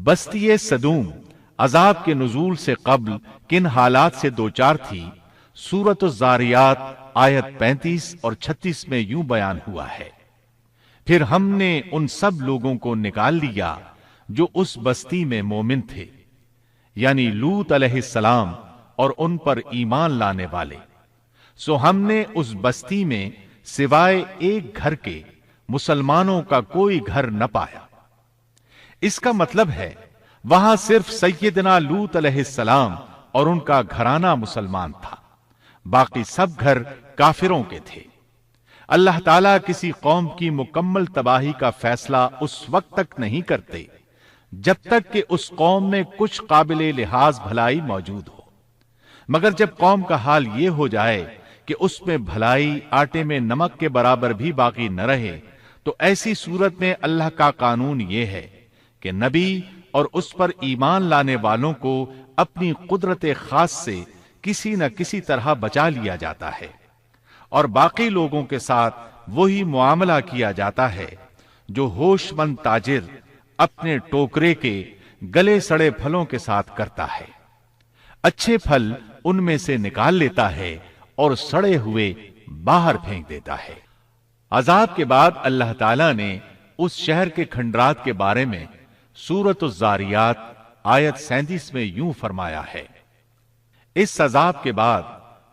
بستی سدوم عذاب کے نزول سے قبل کن حالات سے دوچار تھی، سورۃ الزاریات آیت 35 اور 36 میں یوں بیان ہوا ہے: پھر ہم نے ان سب لوگوں کو نکال لیا جو اس بستی میں مومن تھے، یعنی لوط علیہ السلام اور ان پر ایمان لانے والے، سو ہم نے اس بستی میں سوائے ایک گھر کے مسلمانوں کا کوئی گھر نہ پایا۔ اس کا مطلب ہے وہاں صرف سیدنا لوط علیہ السلام اور ان کا گھرانہ مسلمان تھا، باقی سب گھر کافروں کے تھے۔ اللہ تعالیٰ کسی قوم کی مکمل تباہی کا فیصلہ اس وقت تک نہیں کرتے جب تک کہ اس قوم میں کچھ قابل لحاظ بھلائی موجود ہو، مگر جب قوم کا حال یہ ہو جائے کہ اس میں بھلائی آٹے میں نمک کے برابر بھی باقی نہ رہے، تو ایسی صورت میں اللہ کا قانون یہ ہے کہ نبی اور اس پر ایمان لانے والوں کو اپنی قدرت خاص سے کسی نہ کسی طرح بچا لیا جاتا ہے، اور باقی لوگوں کے ساتھ وہی معاملہ کیا جاتا ہے جو ہوش مند تاجر اپنے ٹوکرے کے گلے سڑے پھلوں کے ساتھ کرتا ہے۔ اچھے پھل ان میں سے نکال لیتا ہے اور سڑے ہوئے باہر پھینک دیتا ہے۔ عذاب کے بعد اللہ تعالیٰ نے اس شہر کے کھنڈرات کے بارے میں سورۃ الزاریات آیت 37 میں یوں فرمایا ہے: اس عذاب کے بعد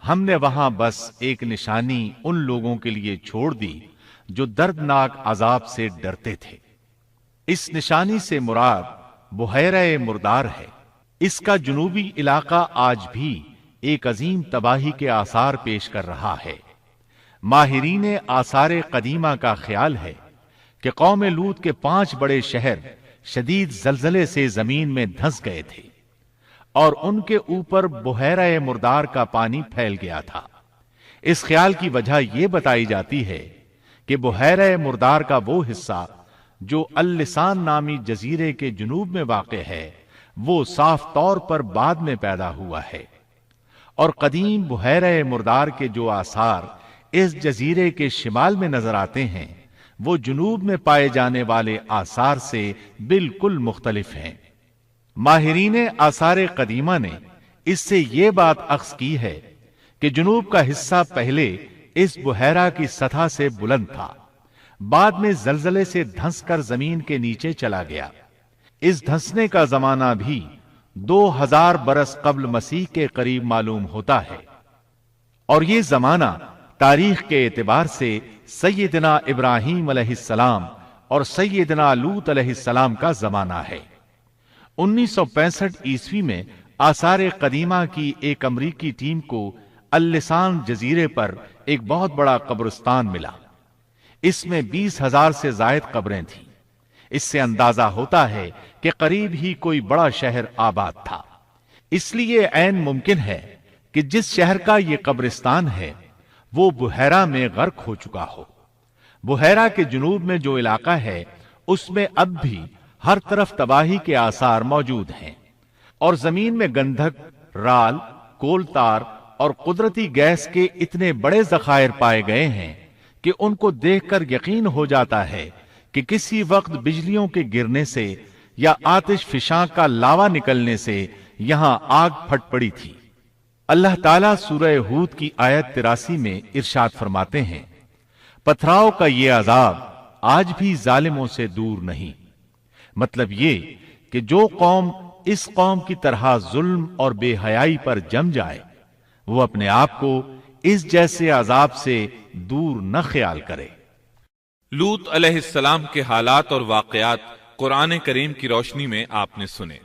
ہم نے وہاں بس ایک نشانی ان لوگوں کے لیے چھوڑ دی جو دردناک عذاب سے ڈرتے تھے۔ اس نشانی سے مراد بحیرہ مردار ہے۔ اس کا جنوبی علاقہ آج بھی ایک عظیم تباہی کے آثار پیش کر رہا ہے۔ ماہرین آثار قدیمہ کا خیال ہے کہ قوم لوط کے 5 بڑے شہر شدید زلزلے سے زمین میں دھنس گئے تھے اور ان کے اوپر بحیرہ مردار کا پانی پھیل گیا تھا۔ اس خیال کی وجہ یہ بتائی جاتی ہے کہ بحیرہ مردار کا وہ حصہ جو اللسان نامی جزیرے کے جنوب میں واقع ہے، وہ صاف طور پر بعد میں پیدا ہوا ہے، اور قدیم بحیرہ مردار کے جو آثار اس جزیرے کے شمال میں نظر آتے ہیں وہ جنوب میں پائے جانے والے آثار سے بالکل مختلف ہیں۔ ماہرین آثار قدیمہ نے اس سے یہ بات اخذ کی ہے کہ جنوب کا حصہ پہلے اس بحیرہ کی سطح سے بلند تھا، بعد میں زلزلے سے دھنس کر زمین کے نیچے چلا گیا۔ اس دھنسنے کا زمانہ بھی 2000 برس قبل مسیح کے قریب معلوم ہوتا ہے، اور یہ زمانہ تاریخ کے اعتبار سے سیدنا ابراہیم علیہ السلام اور سیدنا لوط علیہ السلام کا زمانہ ہے۔ 1965 عیسوی میں آثار قدیمہ کی ایک امریکی ٹیم کو اللسان جزیرے پر ایک بہت بڑا قبرستان ملا۔ اس میں 20,000 سے زائد قبریں تھیں۔ اس سے اندازہ ہوتا ہے کہ قریب ہی کوئی بڑا شہر آباد تھا۔ اس لیے عین ممکن ہے کہ جس شہر کا یہ قبرستان ہے وہ بحیرہ میں غرق ہو چکا ہو۔ بحیرہ کے جنوب میں جو علاقہ ہے اس میں اب بھی ہر طرف تباہی کے آثار موجود ہیں، اور زمین میں گندھک، رال، کول تار اور قدرتی گیس کے اتنے بڑے ذخائر پائے گئے ہیں کہ ان کو دیکھ کر یقین ہو جاتا ہے کہ کسی وقت بجلیوں کے گرنے سے یا آتش فشاں کا لاوا نکلنے سے یہاں آگ پھٹ پڑی تھی۔ اللہ تعالیٰ سورہ ہود کی آیت 83 میں ارشاد فرماتے ہیں: پتھراؤ کا یہ عذاب آج بھی ظالموں سے دور نہیں۔ مطلب یہ کہ جو قوم اس قوم کی طرح ظلم اور بے حیائی پر جم جائے وہ اپنے آپ کو اس جیسے عذاب سے دور نہ خیال کرے۔ لوط علیہ السلام کے حالات اور واقعات قرآن کریم کی روشنی میں آپ نے سنے۔